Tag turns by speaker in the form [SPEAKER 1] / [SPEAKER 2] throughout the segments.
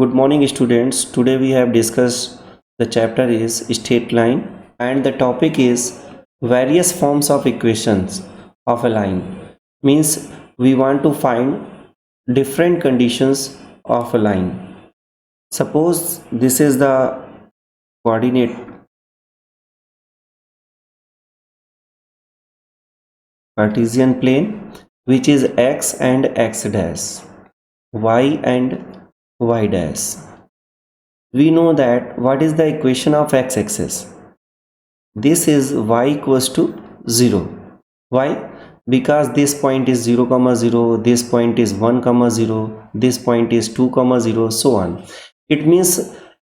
[SPEAKER 1] Good morning students. Today we have discussed the chapter is straight line and the topic is various forms of equations of a line. Means we want to find different conditions of a line. Suppose this is the coordinate Cartesian plane which is x and x dash, y and y dash. We know that what is the equation of x-axis. This is y equals to 0. Why? Because this point is 0 comma 0, this point is 1 comma 0, this point is 2 comma 0, so on. It means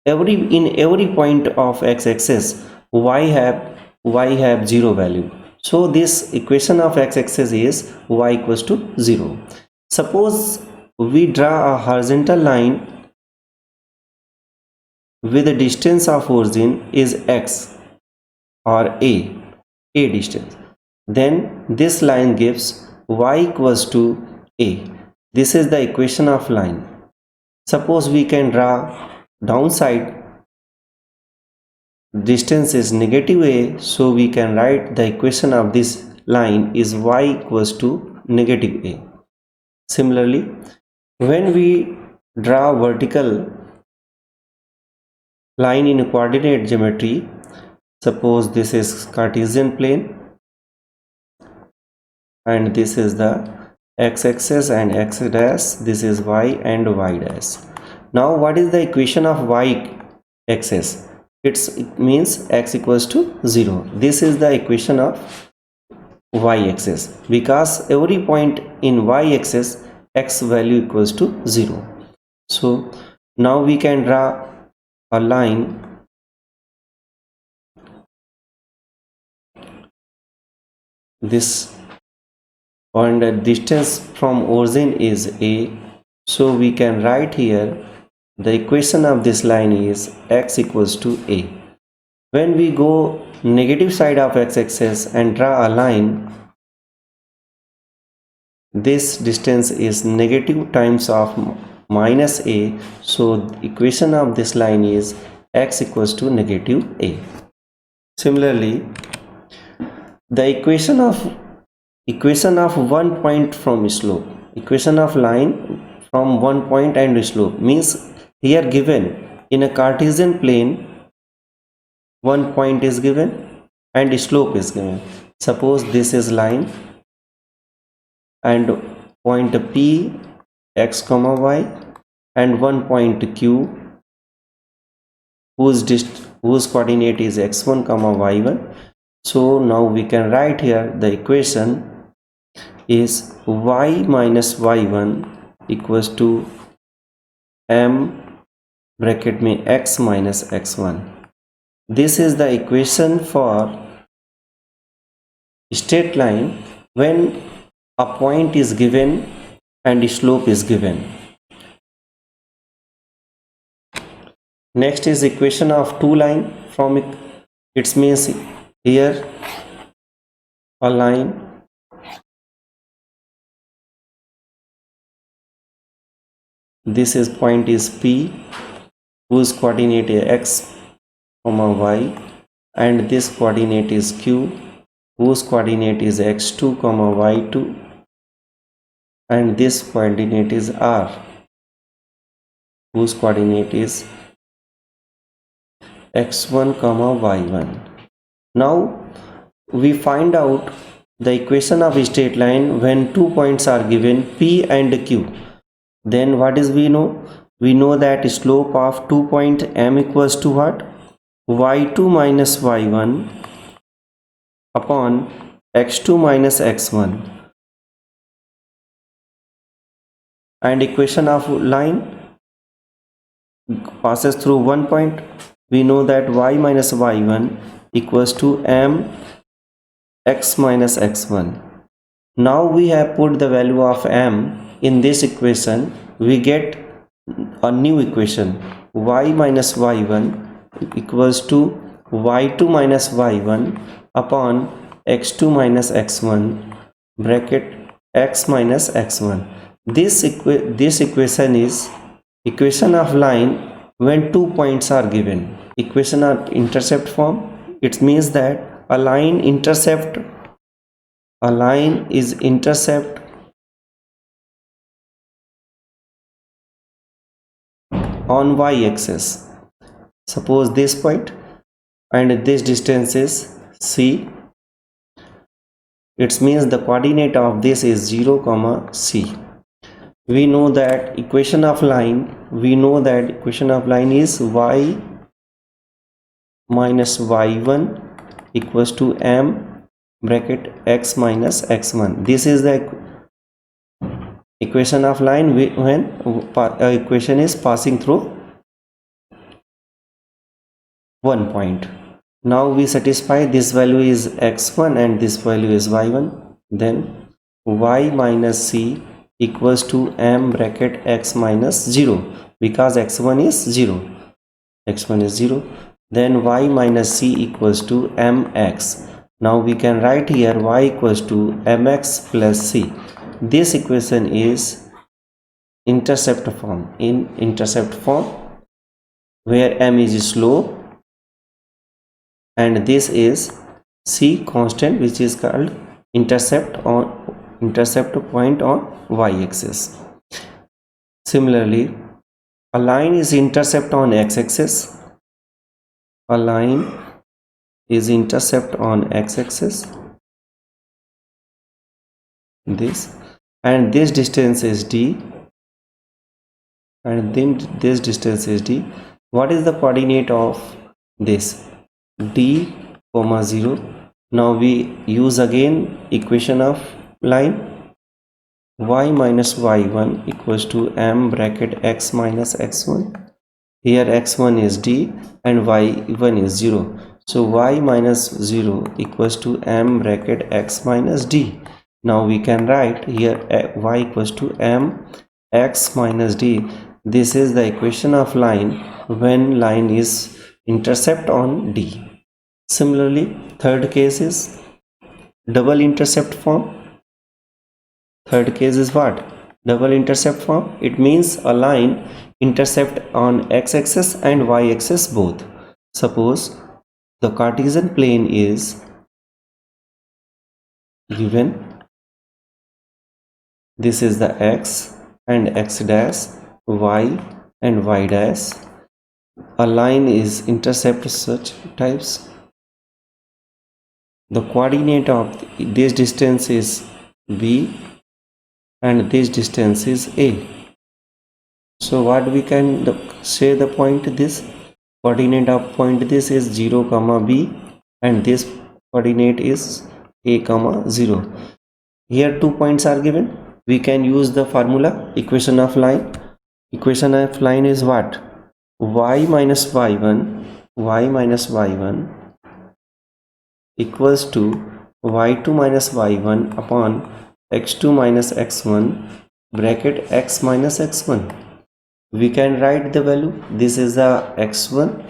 [SPEAKER 1] in every point of x-axis y have 0 value. So this equation of x-axis is y equals to 0. Suppose we draw a horizontal line with the distance of origin is x or a distance. Then this line gives y equals to a. This is the equation of line. Suppose we can draw downside distance is negative a, so we can write the equation of this line is y equals to negative a. Similarly, when we draw vertical line in coordinate geometry, suppose this is Cartesian plane and this is the x-axis and x dash, this is y and y dash. Now what is the equation of y-axis? It means x equals to 0. This is the equation of y-axis because every point in y-axis x value equals to 0. So now we can draw a line this, and the distance from origin is a, so we can write here the equation of this line is x equals to a. When we go negative side of x-axis and draw a line, this distance is negative times of minus a, so the equation of this line is x equals to negative a. Similarly, the equation of one point from slope, equation of line from one point and slope, means here given in a Cartesian plane one point is given and slope is given. Suppose this is line and point P x comma y and one point Q whose coordinate is x1 comma y1. So now we can write here the equation is y minus y1 equals to m bracket में x minus x1. This is the equation for straight line when a point is given and slope is given. Next is equation of two line. From it means here a line this is point is P whose coordinate is x comma y and this coordinate is Q whose coordinate is x2 comma y2 and this coordinate is R whose coordinate is x1 comma y1. Now we find out the equation of a straight line when 2 points are given P and Q. Then what is we know? We know that slope of 2 point M equals to what? y2 minus y1 upon x2 minus x1. And equation of line passes through one point. We know that y minus y1 equals to m x minus x1. Now we have put the value of m in this equation. We get a new equation y minus y1 equals to y2 minus y1 upon x2 minus x1 bracket x minus x1. This equation is equation of line when 2 points are given. Equation of intercept form, it means that a line is intercept on y-axis. Suppose this point and this distance is c. It means the coordinate of this is 0 comma c. We know that equation of line is y minus y1 equals to m bracket x minus x1. This is the equation of line when equation is passing through one point. Now we satisfy this value is x1 and this value is y1. Then y minus c equals to m bracket x minus 0 because x1 is 0. Then y minus c equals to mx. Now we can write here y equals to mx plus c. This equation is intercept form. In intercept form, where m is slope and this is c constant, which is called intercept point on y-axis. Similarly, a line is intercept on x-axis. A line is intercept on x-axis. This and this distance is d, and then this distance is d. What is the coordinate of this? D comma 0. Now we use again equation of line y minus y1 equals to m bracket x minus x1. Here x1 is d and y1 is 0. So y minus 0 equals to m bracket x minus d. Now we can write here y equals to m x minus d. This is the equation of line when line is intercept on d. Similarly, third case is double intercept form. Third case is what? Double intercept form. It means a line intercept on x-axis and y-axis both. Suppose the Cartesian plane is given. This is the x and x dash, y and y dash. A line is intercept such types. The coordinate of this distance is b and this distance is a. So what we can say the point, this coordinate of point this is 0 comma b and this coordinate is a comma 0. Here 2 points are given. We can use the formula equation of line. Equation of line is what? Y minus y1 equals to y2 minus y1 upon x2 minus x1 bracket x minus x1. We can write the value. This is the x1,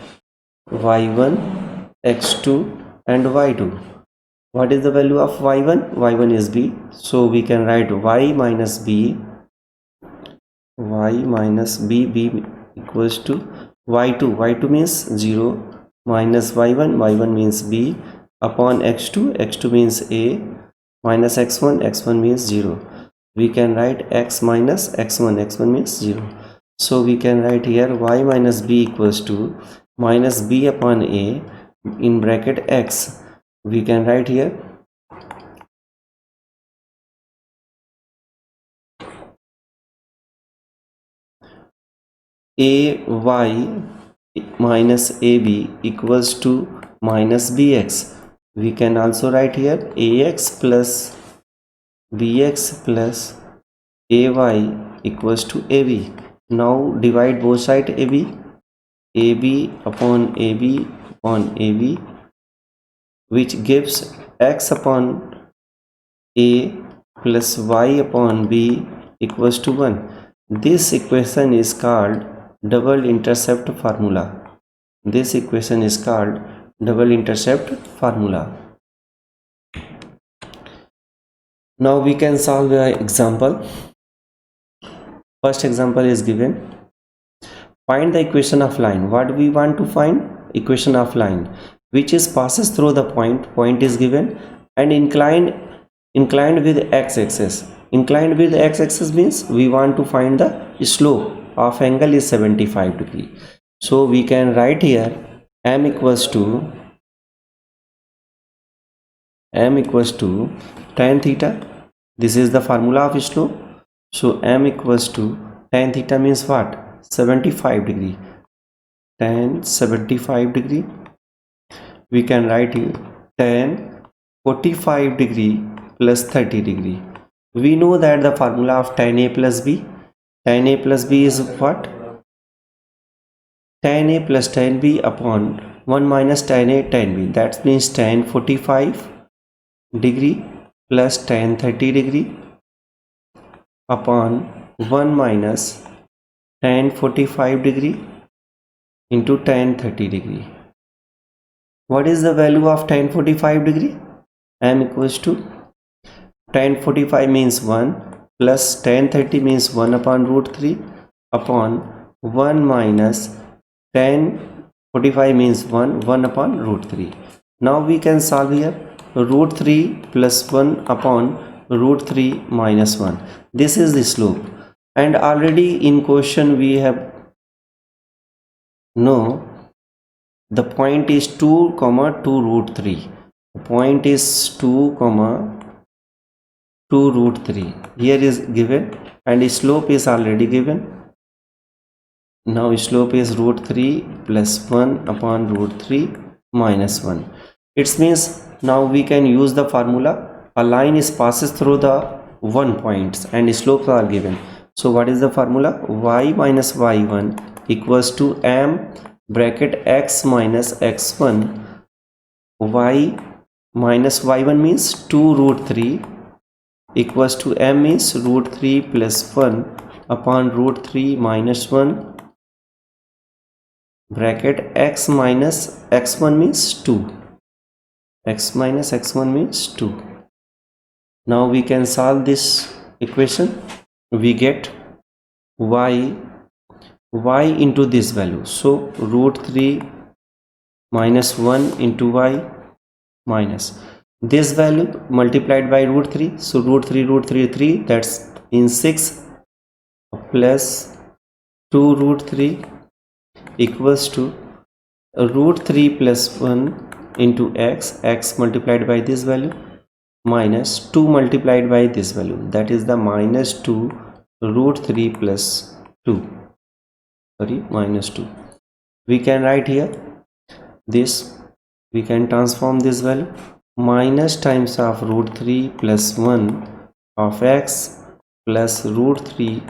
[SPEAKER 1] y1, x2 and y2. What is the value of y1? y1 is b. So we can write y minus b b equals to y2 means 0 minus y1 means b upon x2 means a minus x1 means 0. We can write x minus x1 means 0. So we can write here y minus b equals to minus b upon a in bracket x. We can write here ay minus ab equals to minus bx. We can also write here ax plus bx plus ay equals to ab. Now divide both sides ab upon ab which gives x upon a plus y upon b equals to 1. This equation is called double intercept formula. This equation is called double intercept formula. Now we can solve an example. First example is given. Find the equation of line. What we want to find? Equation of line which is passes through the point is given, and inclined with x-axis. Inclined with x-axis means we want to find the slope of angle is 75 degree. So we can write here m equals to tan theta. This is the formula of slope. So m equals to tan theta means what? 75 degree. Tan 75 degree. We can write here tan 45 degree plus 30 degree. We know that the formula of tan a plus b. Tan a plus b is what? Tan a plus tan b upon 1 minus tan a tan b. That means tan 45 degree plus tan 30 degree upon 1 minus tan 45 degree into tan 30 degree. What is the value of tan 45 degree? M equals to tan 45 means 1 plus tan 30 means 1 upon root 3 upon 1 minus tan 45 means 1 upon root 3. Now we can solve here. Root 3 plus 1 upon root 3 minus 1. This is the slope, and already in question we have know the point is 2 comma 2 root 3. The point is 2 comma 2 root 3 here is given, and slope is already given. Now slope is root 3 plus 1 upon root 3 minus 1. It means now we can use the formula. A line is passes through the one points and slopes are given. So what is the formula? Y minus y1 equals to m bracket x minus x1. Y minus y1 means 2 root 3 equals to m is root 3 plus 1 upon root 3 minus 1 bracket x minus x1 means 2. X minus x1 means 2. Now we can solve this equation. We get y into this value. So root 3 minus 1 into y minus this value multiplied by root 3. So root 3 that's in 6 plus 2 root 3 equals to root 3 plus 1 into x multiplied by this value minus 2 multiplied by this value, that is the minus 2 root 3 plus 2, sorry minus 2. We can write here this, we can transform this value minus times of root 3 plus 1 of x plus root 3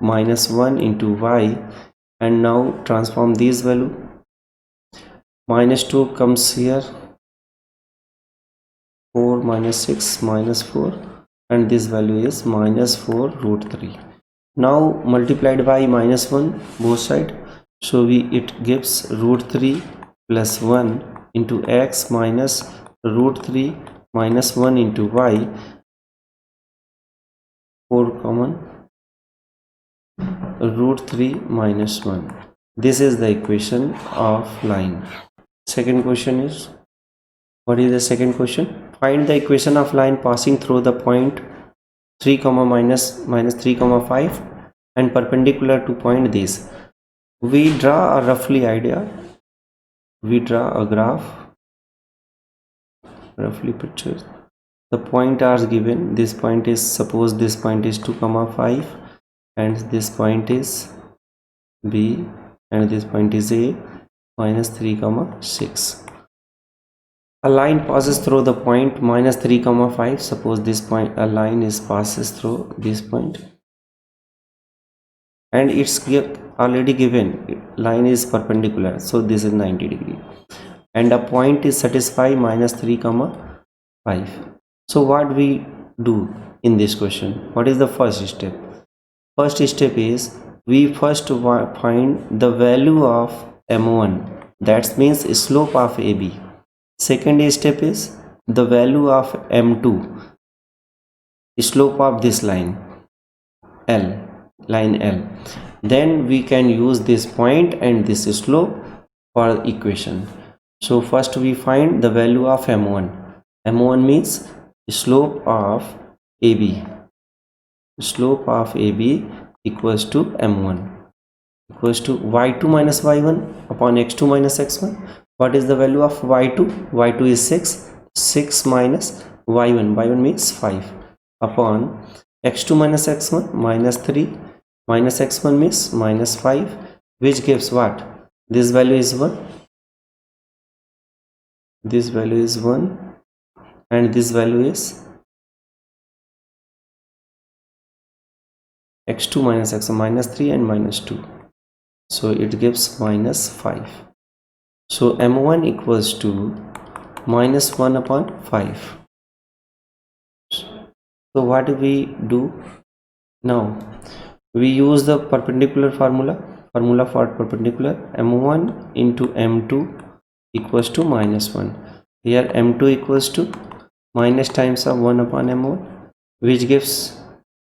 [SPEAKER 1] minus 1 into y, and now transform this value. Minus 2 comes here, 4 minus 6 minus 4, and this value is minus 4 root 3. Now multiplied by minus 1 both side, so it gives root 3 plus 1 into x minus root 3 minus 1 into y, 4 common, root 3 minus 1. This is the equation of line. Second question is, what is the second question? Find the equation of line passing through the point 3 comma minus 3 comma 5 and perpendicular to point this. We draw a roughly idea. We draw a graph, roughly picture. The point are given. This point is, suppose this point is 2 comma 5 and this point is b and this point is a minus 3 comma 6. A line passes through the point minus 3 comma 5. Suppose this point, a line is passes through this point, and it's already given line is perpendicular, so this is 90 degree, and a point is satisfy minus 3 comma 5. So what we do in this question? What is the first step? First step is we first find the value of m1, that means slope of AB. Second step is the value of m2, slope of this line L, line L. then we can use this point and this slope for equation. So first we find the value of m1. m1 means slope of AB. Slope of AB equals to m1 equals to y2 minus y1 upon x2 minus x1. What is the value of y2? y2 is 6. 6 minus y1. y1 means 5 upon x2 minus x1 minus 3 minus x1 means minus 5, which gives what? This value is 1. This value is 1 and this value is x2 minus x1 minus 3 and minus 2. So it gives minus 5. So m1 equals to minus 1 upon 5. So what do we do now? We use the perpendicular formula for perpendicular. m1 into m2 equals to minus 1. Here m2 equals to minus times of 1 upon m1, which gives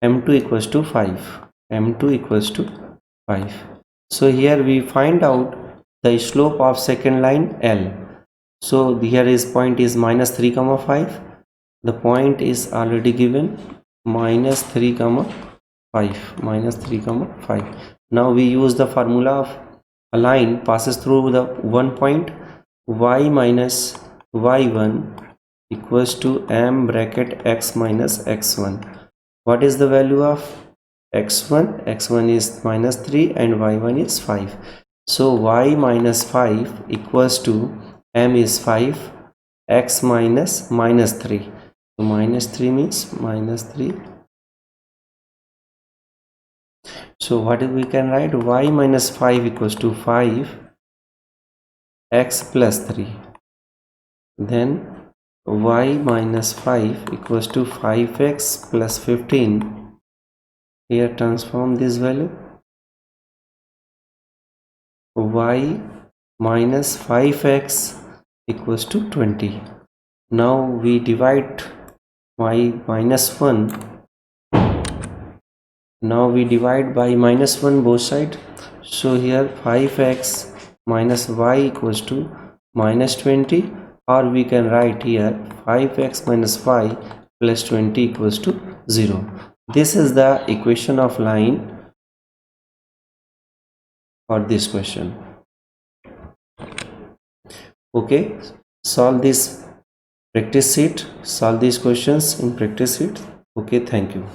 [SPEAKER 1] m2 equals to 5. m2 equals to 5. So here we find out the slope of second line L. So here is point is minus 3 comma 5. The point is already given minus 3 comma 5. Minus 3 comma 5. Now we use the formula of a line passes through the one point. Y minus y1 equals to m bracket x minus x1. What is the value of x1? x1 is minus 3 and y1 is 5. So y minus 5 equals to m is 5, x minus minus 3. So minus 3 means minus 3. So what we can write? Y minus 5 equals to 5, x plus 3. Then y minus 5 equals to 5x plus 15. Here transform this value. Y minus 5x equals to 20. Now we divide y minus 1. Now we divide by minus 1 both sides. So here 5x minus y equals to minus 20, or we can write here 5x minus y plus 20 equals to 0. This is the equation of line for this question. Okay, solve this practice sheet. Solve these questions in practice sheet. Okay, thank you.